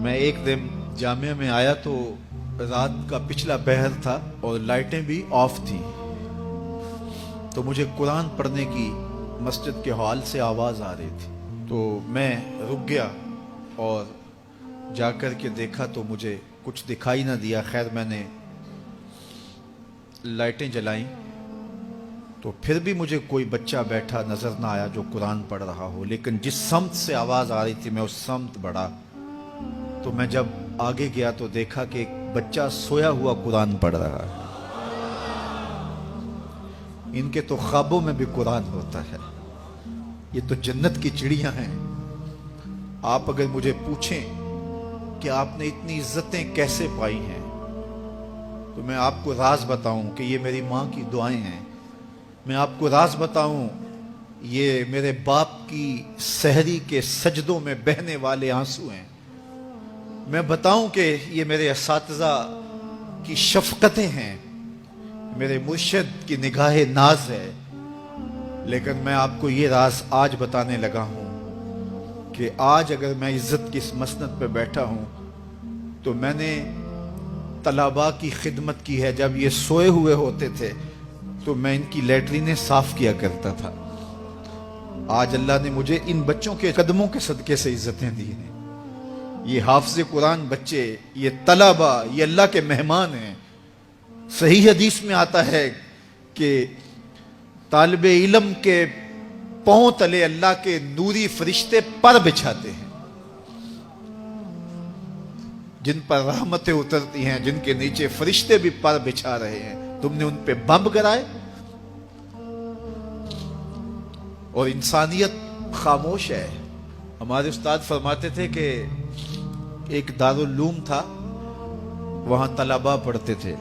मैं एक दिन जामिया में आया तो रात का पिछला पहर था और लाइटें भी ऑफ थी, तो मुझे कुरान पढ़ने की मस्जिद के हॉल से आवाज़ आ रही थी। तो मैं रुक गया और जाकर के देखा तो मुझे कुछ दिखाई ना दिया। खैर मैंने लाइटें जलाईं तो फिर भी मुझे कोई बच्चा बैठा नज़र ना आया जो कुरान पढ़ रहा हो, लेकिन जिस समत से आवाज़ आ रही थी मैं उस समत बढ़ा। तो मैं जब आगे गया तो देखा कि एक बच्चा सोया हुआ कुरान पढ़ रहा है। इनके तो ख्वाबों में भी कुरान होता है। ये तो जन्नत की चिड़ियां हैं। आप अगर मुझे पूछें कि आपने इतनी इज्जतें कैसे पाई हैं, तो मैं आपको राज बताऊं कि ये मेरी माँ की दुआएं हैं। मैं आपको राज बताऊं, ये मेरे बाप की सहरी के सजदों में बहने वाले आंसू हैं। मैं बताऊं कि ये मेरे असातिज़ा की शफकतें हैं, मेरे मुर्शिद की निगाहे नाज है। लेकिन मैं आपको ये राज आज बताने लगा हूं कि आज अगर मैं इज्जत की इस मसनद पे बैठा हूं तो मैंने तलबा की खिदमत की है। जब ये सोए हुए होते थे तो मैं इनकी लैट्रिनें साफ किया करता था। आज अल्लाह ने मुझे इन बच्चों के कदमों के सदके से इज्जतें दी हैं। ये हाफिज़ कुरान बच्चे, ये तलबा, ये अल्लाह के मेहमान हैं। सही हदीस में आता है कि तालिबे इल्म के पांव तले अल्लाह के नूरी फरिश्ते पर बिछाते हैं, जिन पर रहमतें उतरती हैं, जिनके नीचे फरिश्ते भी पर बिछा रहे हैं। तुमने उन पे बम गिराए और इंसानियत खामोश है। हमारे उस्ताद फरमाते थे कि एक दारुल उलूम था, वहां तलबा पढ़ते थे।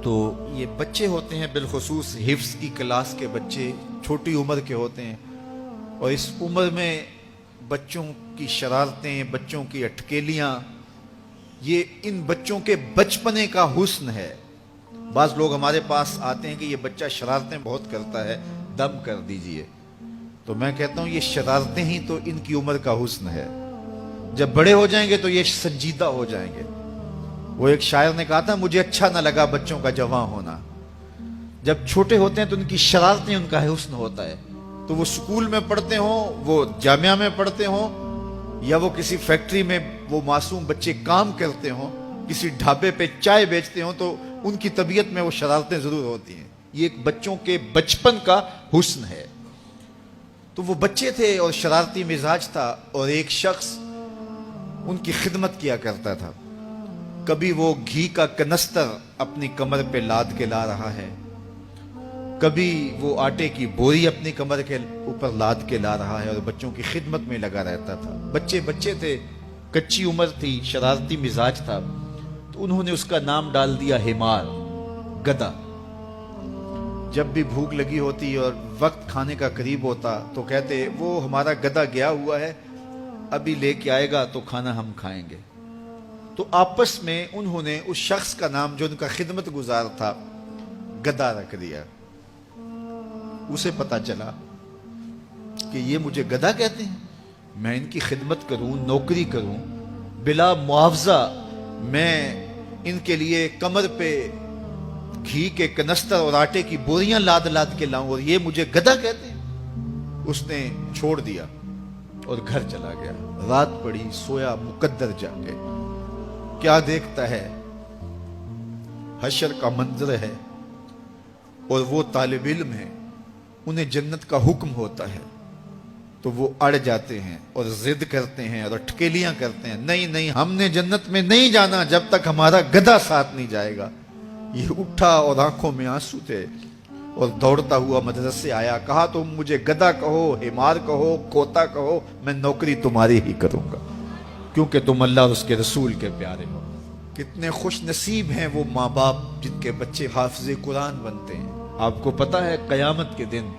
तो ये बच्चे होते हैं, बिलखुसूस हिफ्स की क्लास के बच्चे, छोटी उम्र के होते हैं। और इस उम्र में बच्चों की शरारतें, बच्चों की अटकेलियां, ये इन बच्चों के बचपने का हुस्न है। बाज लोग हमारे पास आते हैं कि ये बच्चा शरारतें बहुत करता है, दम कर दीजिए। तो मैं कहता हूं ये शरारतें ही तो इनकी उम्र का हुस्न है। जब बड़े हो जाएंगे तो ये संजीदा हो जाएंगे। वो एक शायर ने कहा था, मुझे अच्छा ना लगा बच्चों का जवान होना। जब छोटे होते हैं तो उनकी शरारतें उनका हुस्न होता है। तो वो स्कूल में पढ़ते हों, वो जामिया में पढ़ते हों, या वो किसी फैक्ट्री में वो मासूम बच्चे काम करते हों, किसी ढाबे पे चाय बेचते हों, तो उनकी तबीयत में वो शरारतें जरूर होती हैं। ये एक बच्चों के बचपन का हुस्न है। तो वो बच्चे थे और शरारती मिजाज था, और एक शख्स उनकी खिदमत किया करता था। कभी वो घी का कनस्तर अपनी कमर पे लाद के ला रहा है, कभी वो आटे की बोरी अपनी कमर के ऊपर लाद के ला रहा है, और बच्चों की खिदमत में लगा रहता था। बच्चे बच्चे थे, कच्ची उम्र थी, शरारती मिजाज था। तो उन्होंने उसका नाम डाल दिया हिमार, गधा। जब भी भूख लगी होती और वक्त खाने का करीब होता तो कहते, वो हमारा गधा गया हुआ है, अभी लेके आएगा तो खाना हम खाएंगे। तो आपस में उन्होंने उस शख्स का नाम जो उनका खिदमत गुजार था, गधा रख दिया। उसे पता चला कि ये मुझे गधा कहते हैं, मैं इनकी खिदमत करूं, नौकरी करूं, बिला मुआवजा मैं इनके लिए कमर पे घी के कनस्तर और आटे की बोरियां लाद लाद के लाऊं, और ये मुझे गधा कहते हैं। उसने छोड़ दिया और घर चला गया। रात पड़ी, सोया मुकद्दर जाके। क्या देखता है, हशर का मंजर है, और वो तालिब इल्म है, उन्हें जन्नत का हुक्म होता है तो वो अड़ जाते हैं और जिद करते हैं और अटकेलियां करते हैं, नहीं नहीं हमने जन्नत में नहीं जाना जब तक हमारा गधा साथ नहीं जाएगा। ये उठा और आंखों में आंसू थे और दौड़ता हुआ मदरसे आया। कहा, तुम मुझे गधा कहो, हिमार कहो, कोता कहो, मैं नौकरी तुम्हारी ही करूंगा, क्योंकि तुम अल्लाह और उसके रसूल के प्यारे हो। कितने खुश नसीब हैं वो माँ बाप जिनके बच्चे हाफिज़ कुरान बनते हैं। आपको पता है क़यामत के दिन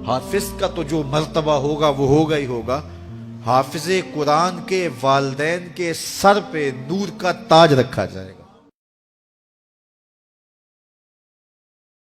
हाफिज का तो जो मर्तबा होगा वो होगा ही होगा। हाफिज़ कुरान के वालिदैन के सर पे नूर का ताज रखा जाएगा।